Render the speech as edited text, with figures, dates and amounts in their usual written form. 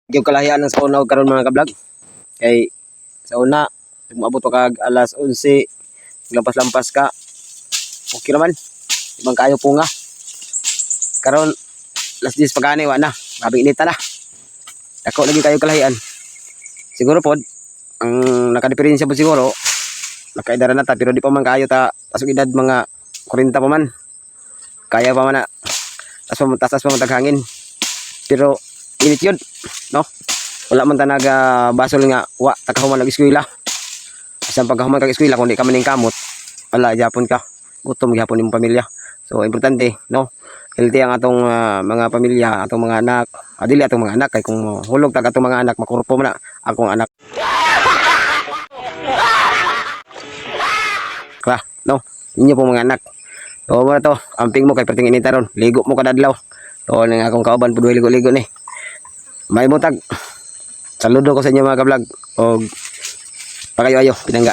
Yung kalahian ng sa una karon mga kablog. Kay sa una, umabot pa kag alas 11, lampas-lampas ka. Okay naman. Ibang kayo po nga. Karon alas 10 pagani wa na. Mabing inita na. Ako lagi kayo kalahian. Siguro pod ang nakadiferensya po siguro nakaidara na ta pero di pa man kayo ta pasok edad mga 40 pa man. Kaya pa man na. Tasas pa man taghangin. Pero init yun, no? Wala man ta basol nga wa takahuman og eskwela. Isang pagkahuman kag eskwela kundi ka maning kamot, wala gyapon ka. Gutom gyapon imong pamilya. So importante, no? Healthy ang atong mga pamilya, atong mga anak. Dili atong mga anak kay kung hulog ta atong mga anak makurpo man na akong anak. Kra, no? Inyo po mga anak. So mo na to, amping mo kay perting inita ron. Ligo mo kada adlaw. So ning akong kauban pud ligo-ligo ni. May mutag. Saludo ko sa inyo mga kablog. O pagayo-ayo, pinangga.